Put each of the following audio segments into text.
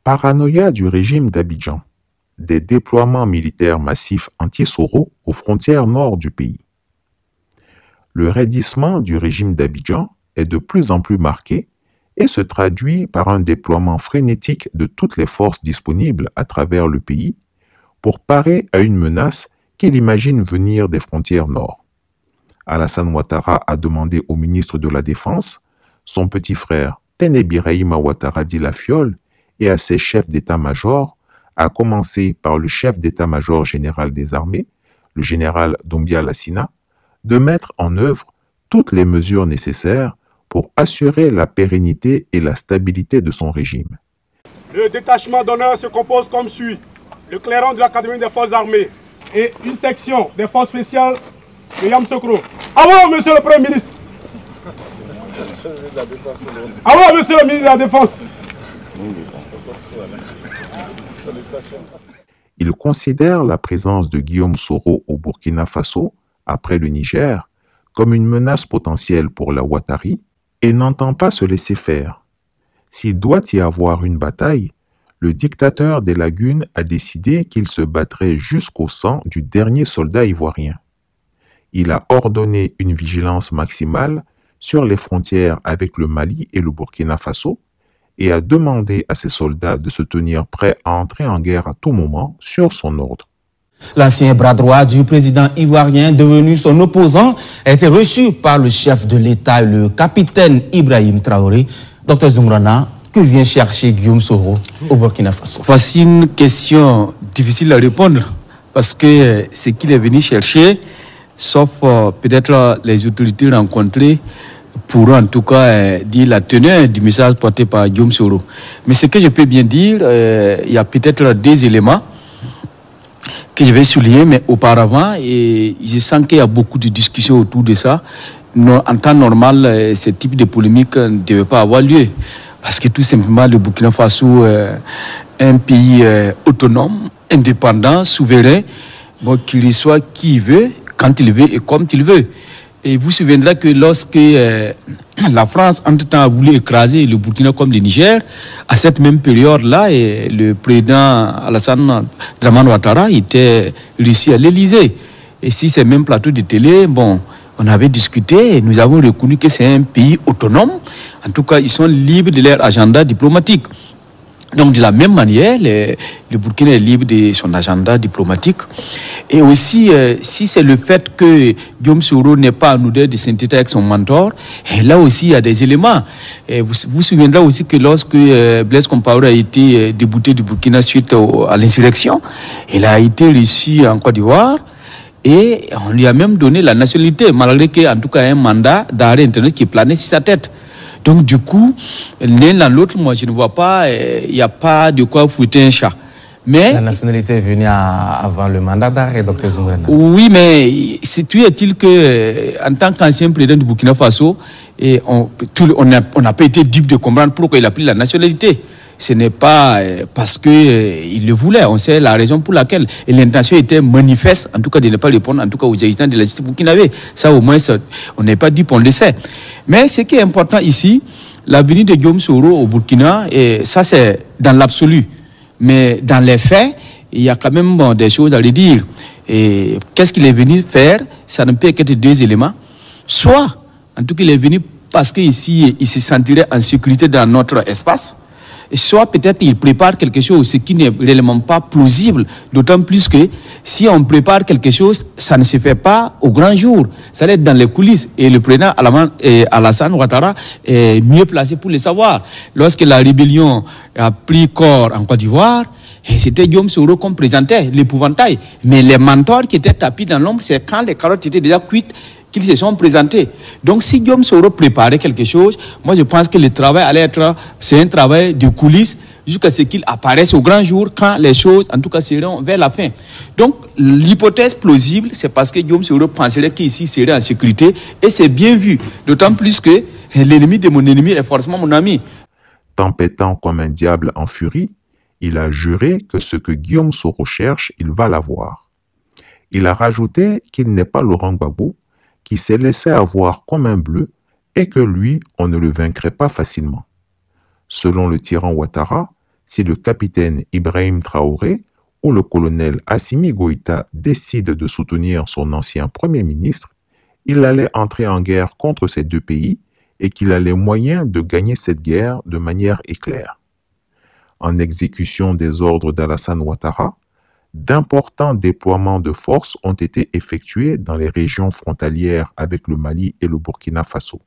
Paranoïa du régime d'Abidjan. Des déploiements militaires massifs anti-Soro aux frontières nord du pays. Le raidissement du régime d'Abidjan est de plus en plus marqué et se traduit par un déploiement frénétique de toutes les forces disponibles à travers le pays pour parer à une menace qu'il imagine venir des frontières nord. Alassane Ouattara a demandé au ministre de la Défense, son petit frère Téné Birahima Ouattara dit la Fiole, et à ses chefs d'état-major, à commencer par le chef d'état-major général des armées, le général Doumbia Lassina, de mettre en œuvre toutes les mesures nécessaires pour assurer la pérennité et la stabilité de son régime. Le détachement d'honneur se compose comme suit. Le clairon de l'Académie des Forces armées et une section des forces spéciales de Yamoussoukro. Ah bon, monsieur le Premier ministre. Ah bon, monsieur le ministre de la Défense. Il considère la présence de Guillaume Soro au Burkina Faso, après le Niger, comme une menace potentielle pour la Ouattari et n'entend pas se laisser faire. S'il doit y avoir une bataille, le dictateur des lagunes a décidé qu'il se battrait jusqu'au sang du dernier soldat ivoirien. Il a ordonné une vigilance maximale sur les frontières avec le Mali et le Burkina Faso et a demandé à ses soldats de se tenir prêts à entrer en guerre à tout moment sur son ordre. L'ancien bras droit du président ivoirien, devenu son opposant, a été reçu par le chef de l'État, le capitaine Ibrahim Traoré. Dr Zoumrana, que vient chercher Guillaume Soro au Burkina Faso? Voici une question difficile à répondre, parce que ce qu'il est venu chercher, sauf peut-être les autorités rencontrées, pourront en tout cas dire la teneur du message porté par Guillaume Soro. Mais ce que je peux bien dire, il y a peut-être des éléments que je vais souligner, mais auparavant, et je sens qu'il y a beaucoup de discussions autour de ça. En temps normal, ce type de polémique ne devait pas avoir lieu. Parce que tout simplement, le Burkina Faso est un pays autonome, indépendant, souverain, bon, qui reçoit qui il veut, quand il veut et comme il veut. Et vous vous souviendrez que lorsque la France, entre-temps, a voulu écraser le Burkina comme le Niger, à cette même période-là, le président Alassane Dramane Ouattara était réussi à l'Élysée. Et si ces mêmes plateaux de télé, bon, on avait discuté et nous avons reconnu que c'est un pays autonome. En tout cas, ils sont libres de leur agenda diplomatique. Donc, de la même manière, le Burkina est libre de son agenda diplomatique. Et aussi, si c'est le fait que Guillaume Soro n'est pas en odeur de sainteté avec son mentor, et là aussi, il y a des éléments. Et vous vous souviendrez aussi que lorsque Blaise Compaoré a été débouté du Burkina suite à l'insurrection, il a été reçu en Côte d'Ivoire. Et on lui a même donné la nationalité, malgré qu'en tout cas, un mandat d'arrêt internet qui planait sur sa tête. Donc, du coup, l'un dans l'autre, moi, je ne vois pas, il n'y a pas de quoi fouetter un chat. Mais, la nationalité est venue avant le mandat d'arrêt, Dr Zoumrana. Oui, mais situé est-il que, en tant qu'ancien président du Burkina Faso, on n'a pas été dupe de comprendre pourquoi il a pris la nationalité. Ce n'est pas parce qu'il le voulait. On sait la raison pour laquelle. Et l'intention était manifeste, en tout cas, de ne pas répondre, en tout cas, aux agents de la justice burkinabé. Ça, au moins, on n'est pas dupe, on le sait. Mais ce qui est important ici, la venue de Guillaume Soro au Burkina, et ça, c'est dans l'absolu. Mais dans les faits, il y a quand même des choses à lui dire. Et qu'est-ce qu'il est venu faire? Ça ne peut qu'être deux éléments. Soit, en tout cas, il est venu parce qu'ici, il se sentirait en sécurité dans notre espace. Soit peut-être il prépare quelque chose, ce qui n'est réellement pas plausible, d'autant plus que si on prépare quelque chose, ça ne se fait pas au grand jour, ça va être dans les coulisses. Et le président Alassane Ouattara est mieux placé pour le savoir. Lorsque la rébellion a pris corps en Côte d'Ivoire, c'était Guillaume Soro qu'on présentait, l'épouvantail. Mais les mentors qui étaient tapis dans l'ombre, c'est quand les carottes étaient déjà cuites qu'ils se sont présentés. Donc, si Guillaume Soro préparait quelque chose, moi, je pense que le travail allait être, c'est un travail de coulisses jusqu'à ce qu'il apparaisse au grand jour quand les choses, en tout cas, seront vers la fin. Donc, l'hypothèse plausible, c'est parce que Guillaume Soro penserait qu'ici serait en sécurité et c'est bien vu. D'autant plus que l'ennemi de mon ennemi est forcément mon ami. Tempêtant comme un diable en furie, il a juré que ce que Guillaume Soro cherche, il va l'avoir. Il a rajouté qu'il n'est pas Laurent Gbagbo, qui s'est laissé avoir comme un bleu et que lui, on ne le vaincrait pas facilement. Selon le tyran Ouattara, si le capitaine Ibrahim Traoré ou le colonel Assimi Goïta décide de soutenir son ancien premier ministre, il allait entrer en guerre contre ces deux pays et qu'il a les moyens de gagner cette guerre de manière éclair. En exécution des ordres d'Alassane Ouattara, d'importants déploiements de forces ont été effectués dans les régions frontalières avec le Mali et le Burkina Faso.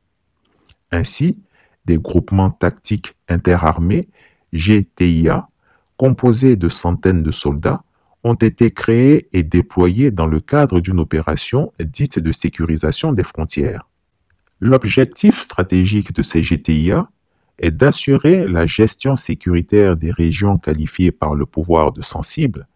Ainsi, des groupements tactiques interarmés, GTIA, composés de centaines de soldats, ont été créés et déployés dans le cadre d'une opération dite de sécurisation des frontières. L'objectif stratégique de ces GTIA est d'assurer la gestion sécuritaire des régions qualifiées par le pouvoir de sensibles,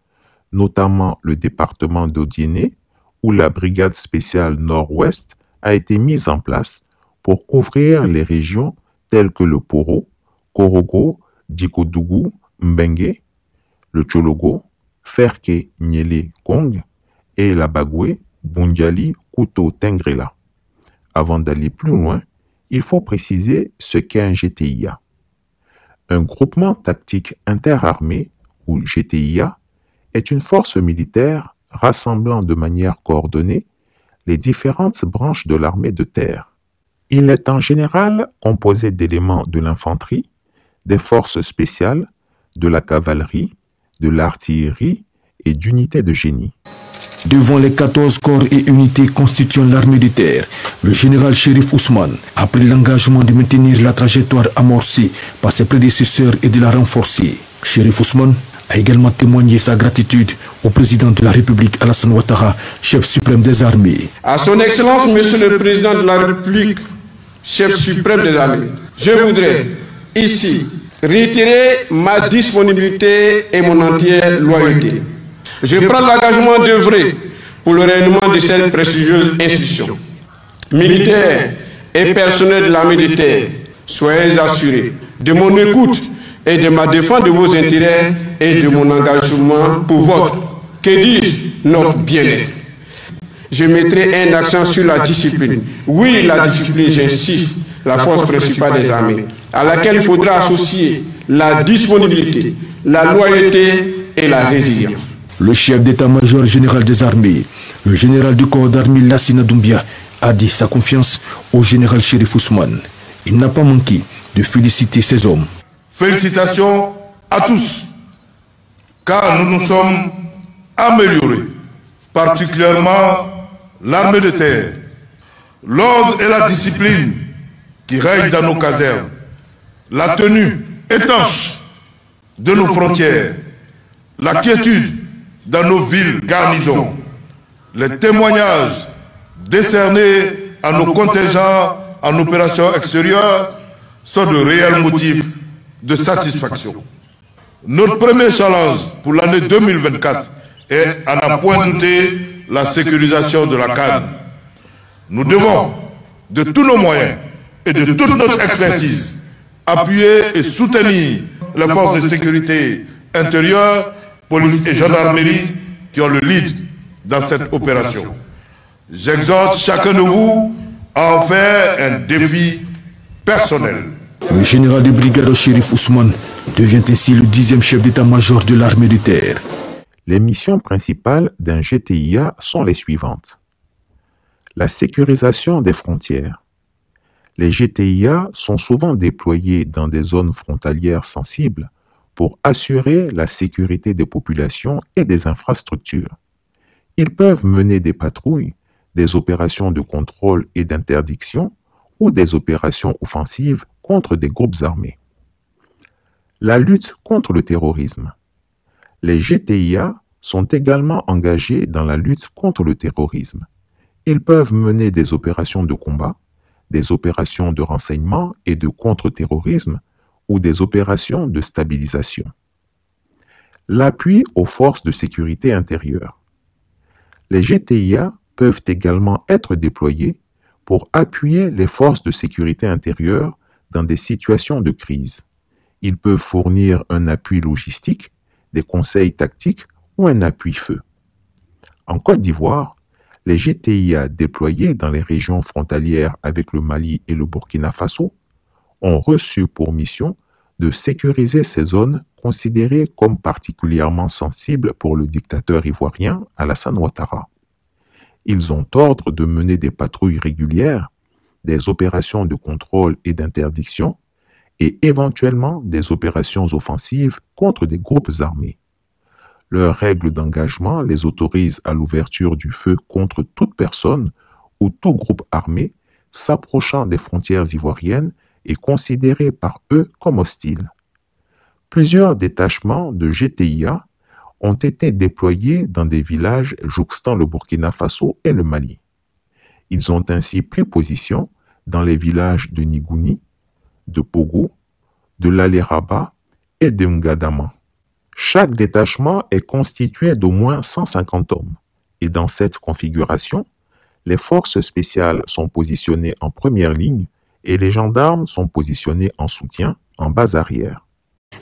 notamment le département d'Odiéné, où la brigade spéciale Nord-Ouest a été mise en place pour couvrir les régions telles que le Poro, Korogo, Dikodougou, Mbengue, le Tchologo, Ferke, Niélé, Kong et la Bagoué, Bundiali, Kouto, Tengrela. Avant d'aller plus loin, il faut préciser ce qu'est un GTIA. Un groupement tactique interarmé, ou GTIA, est une force militaire rassemblant de manière coordonnée les différentes branches de l'armée de terre. Il est en général composé d'éléments de l'infanterie, des forces spéciales, de la cavalerie, de l'artillerie et d'unités de génie. Devant les 14 corps et unités constituant l'armée de terre, le général Chérif Ousmane a pris l'engagement de maintenir la trajectoire amorcée par ses prédécesseurs et de la renforcer. Chérif Ousmane a également témoigné sa gratitude au président de la République Alassane Ouattara, chef suprême des armées. À son Excellence, Monsieur le Président de la République, chef suprême des armées, je voudrais ici réitérer ma disponibilité et mon entière loyauté. Je prends l'engagement d'œuvrer pour le rayonnement de cette prestigieuse institution. Militaires et personnels de l'armée de terre, soyez assurés de mon écoute et de ma défense de vos intérêts et de mon engagement pour votre, que dis-je, notre bien-être. Je mettrai un accent sur la discipline. Oui, la discipline, j'insiste, la force principale des armées, à laquelle il faudra associer la disponibilité, la loyauté et la résilience. Le chef d'état-major général des armées, le général du corps d'armée Lassina Doumbia, a dit sa confiance au général Chérif Ousmane. Il n'a pas manqué de féliciter ces hommes. Félicitations à tous, car nous nous sommes améliorés, particulièrement l'armée de terre. L'ordre et la discipline qui règnent dans nos casernes, la tenue étanche de nos frontières, la quiétude dans nos villes garnisons, les témoignages décernés à nos contingents en opération extérieure sont de réels motifs de satisfaction. Notre premier challenge pour l'année 2024 est, à n'en point douter, la sécurisation de la CAN. Nous devons, de tous nos moyens et de toute notre expertise, appuyer et soutenir les forces de sécurité intérieure, police et gendarmerie qui ont le lead dans cette opération. J'exhorte chacun de vous à en faire un défi personnel. Le général de brigade Chérif Ousmane devient ainsi le 10e chef d'état-major de l'armée de terre. Les missions principales d'un GTIA sont les suivantes. La sécurisation des frontières. Les GTIA sont souvent déployés dans des zones frontalières sensibles pour assurer la sécurité des populations et des infrastructures. Ils peuvent mener des patrouilles, des opérations de contrôle et d'interdiction ou des opérations offensives contre des groupes armés. La lutte contre le terrorisme. Les GTIA sont également engagés dans la lutte contre le terrorisme. Ils peuvent mener des opérations de combat, des opérations de renseignement et de contre-terrorisme ou des opérations de stabilisation. L'appui aux forces de sécurité intérieure. Les GTIA peuvent également être déployés pour appuyer les forces de sécurité intérieure dans des situations de crise. Ils peuvent fournir un appui logistique, des conseils tactiques ou un appui feu. En Côte d'Ivoire, les GTIA déployés dans les régions frontalières avec le Mali et le Burkina Faso ont reçu pour mission de sécuriser ces zones considérées comme particulièrement sensibles pour le dictateur ivoirien Alassane Ouattara. Ils ont ordre de mener des patrouilles régulières, des opérations de contrôle et d'interdiction et éventuellement des opérations offensives contre des groupes armés. Leurs règles d'engagement les autorisent à l'ouverture du feu contre toute personne ou tout groupe armé s'approchant des frontières ivoiriennes et considéré par eux comme hostile. Plusieurs détachements de GTIA ont été déployés dans des villages jouxtant le Burkina Faso et le Mali. Ils ont ainsi pris position dans les villages de Nigouni, de Pogo, de Laléraba et de Ngadama. Chaque détachement est constitué d'au moins 150 hommes et dans cette configuration, les forces spéciales sont positionnées en première ligne et les gendarmes sont positionnés en soutien, en base arrière.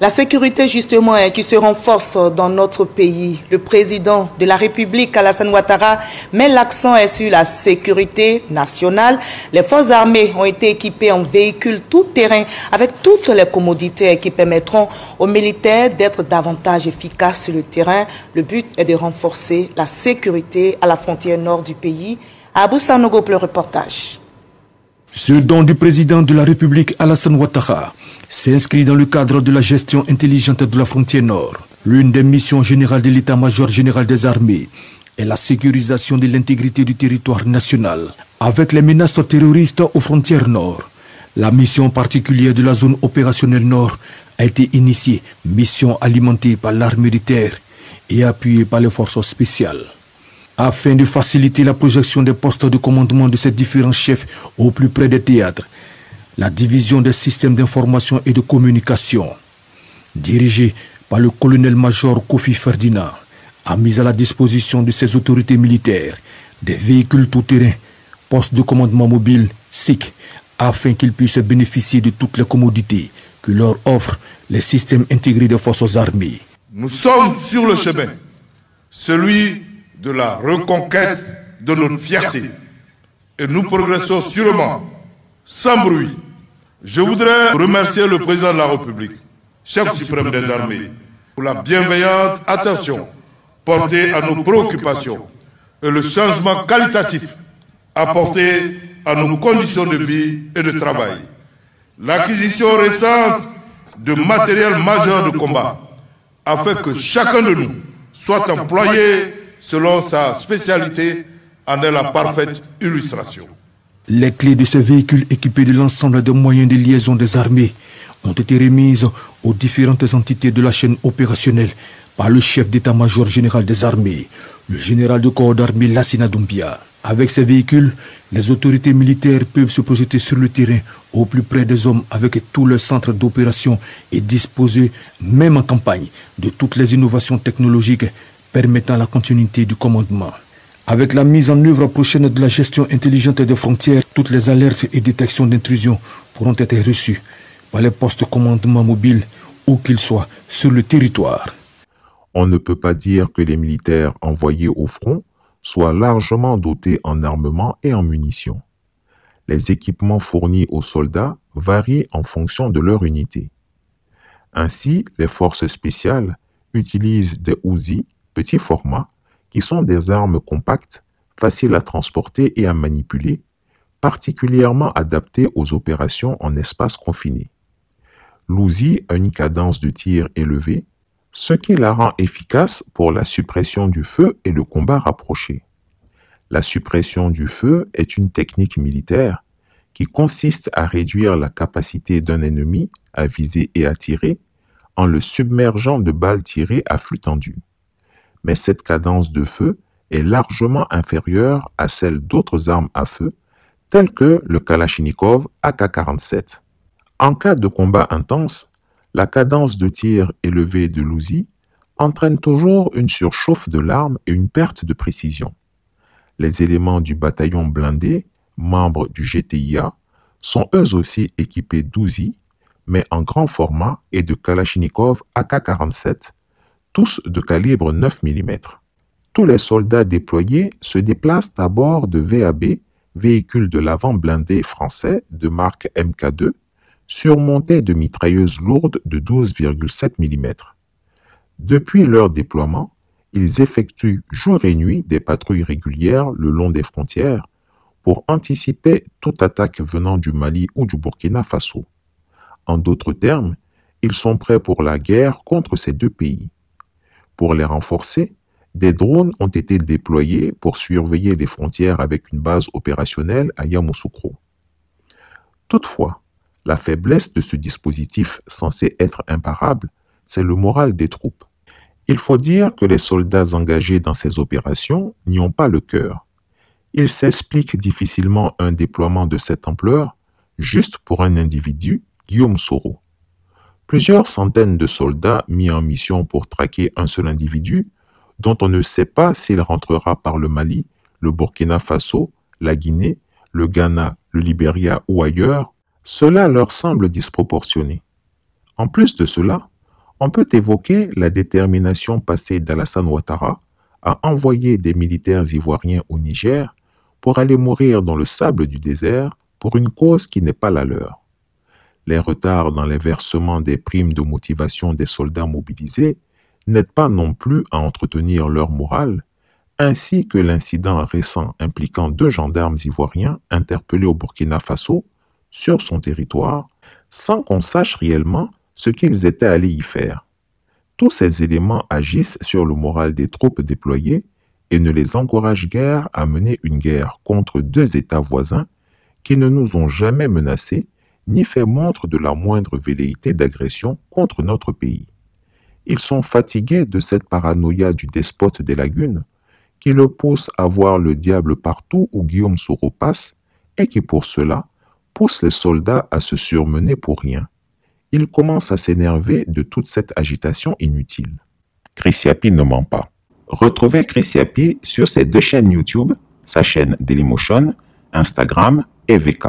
La sécurité justement qui se renforce dans notre pays. Le président de la République, Alassane Ouattara, met l'accent sur la sécurité nationale. Les forces armées ont été équipées en véhicules tout-terrain avec toutes les commodités qui permettront aux militaires d'être davantage efficaces sur le terrain. Le but est de renforcer la sécurité à la frontière nord du pays. Abou Sanogo pour le reportage. Ce don du président de la République Alassane Ouattara s'inscrit dans le cadre de la gestion intelligente de la frontière nord. L'une des missions générales de l'état-major général des armées est la sécurisation de l'intégrité du territoire national. Avec les menaces terroristes aux frontières nord, la mission particulière de la zone opérationnelle nord a été initiée, mission alimentée par l'armée de terre et appuyée par les forces spéciales. Afin de faciliter la projection des postes de commandement de ces différents chefs au plus près des théâtres, la division des systèmes d'information et de communication, dirigée par le colonel-major Kofi Ferdinand, a mis à la disposition de ses autorités militaires des véhicules tout-terrain, postes de commandement mobile, SIC, afin qu'ils puissent bénéficier de toutes les commodités que leur offrent les systèmes intégrés des forces armées. Nous sommes sur le chemin, celui de la reconquête de notre fierté. Et nous progressons sûrement, sans bruit. Je voudrais remercier le président de la République, chef suprême des armées, pour la bienveillante attention portée à nos préoccupations et le changement qualitatif apporté à nos conditions de vie et de travail. L'acquisition récente de matériel majeur de combat a fait que chacun de nous soit employé selon sa spécialité en est la parfaite illustration. Les clés de ces véhicules équipés de l'ensemble des moyens de liaison des armées ont été remises aux différentes entités de la chaîne opérationnelle par le chef d'état-major général des armées, le général de corps d'armée Lassina Doumbia. Avec ces véhicules, les autorités militaires peuvent se projeter sur le terrain au plus près des hommes avec tous leurs centres d'opération et disposer, même en campagne, de toutes les innovations technologiques permettant la continuité du commandement. Avec la mise en œuvre prochaine de la gestion intelligente des frontières, toutes les alertes et détections d'intrusion pourront être reçues par les postes de commandement mobiles, où qu'ils soient sur le territoire. On ne peut pas dire que les militaires envoyés au front soient largement dotés en armement et en munitions. Les équipements fournis aux soldats varient en fonction de leur unité. Ainsi, les forces spéciales utilisent des Uzi, petits formats, qui sont des armes compactes, faciles à transporter et à manipuler, particulièrement adaptées aux opérations en espace confiné. L'Uzi a une cadence de tir élevée, ce qui la rend efficace pour la suppression du feu et le combat rapproché. La suppression du feu est une technique militaire qui consiste à réduire la capacité d'un ennemi à viser et à tirer en le submergeant de balles tirées à flux tendu. Mais cette cadence de feu est largement inférieure à celle d'autres armes à feu, telles que le Kalachnikov AK-47. En cas de combat intense, la cadence de tir élevée de l'Uzi entraîne toujours une surchauffe de l'arme et une perte de précision. Les éléments du bataillon blindé, membres du GTIA, sont eux aussi équipés d'Uzi, mais en grand format et de Kalachnikov AK-47, tous de calibre 9 mm. Tous les soldats déployés se déplacent à bord de VAB, véhicules de l'avant blindé français de marque MK2, surmontées de mitrailleuses lourdes de 12,7 mm. Depuis leur déploiement, ils effectuent jour et nuit des patrouilles régulières le long des frontières pour anticiper toute attaque venant du Mali ou du Burkina Faso. En d'autres termes, ils sont prêts pour la guerre contre ces deux pays. Pour les renforcer, des drones ont été déployés pour surveiller les frontières avec une base opérationnelle à Yamoussoukro. Toutefois, la faiblesse de ce dispositif censé être imparable, c'est le moral des troupes. Il faut dire que les soldats engagés dans ces opérations n'y ont pas le cœur. Il s'explique difficilement un déploiement de cette ampleur juste pour un individu, Guillaume Soro. Plusieurs centaines de soldats mis en mission pour traquer un seul individu, dont on ne sait pas s'il rentrera par le Mali, le Burkina Faso, la Guinée, le Ghana, le Libéria ou ailleurs, cela leur semble disproportionné. En plus de cela, on peut évoquer la détermination passée d'Alassane Ouattara à envoyer des militaires ivoiriens au Niger pour aller mourir dans le sable du désert pour une cause qui n'est pas la leur. Les retards dans les versements des primes de motivation des soldats mobilisés n'aident pas non plus à entretenir leur morale, ainsi que l'incident récent impliquant 2 gendarmes ivoiriens interpellés au Burkina Faso sur son territoire, sans qu'on sache réellement ce qu'ils étaient allés y faire. Tous ces éléments agissent sur le moral des troupes déployées et ne les encouragent guère à mener une guerre contre 2 États voisins qui ne nous ont jamais menacés ni fait montre de la moindre velléité d'agression contre notre pays. Ils sont fatigués de cette paranoïa du despote des lagunes qui le pousse à voir le diable partout où Guillaume Soro passe et qui pour cela pousse les soldats à se surmener pour rien. Il commence à s'énerver de toute cette agitation inutile. Chris Yapi ne ment pas. Retrouvez Chris Yapi sur ses 2 chaînes YouTube, sa chaîne Dailymotion, Instagram et VK.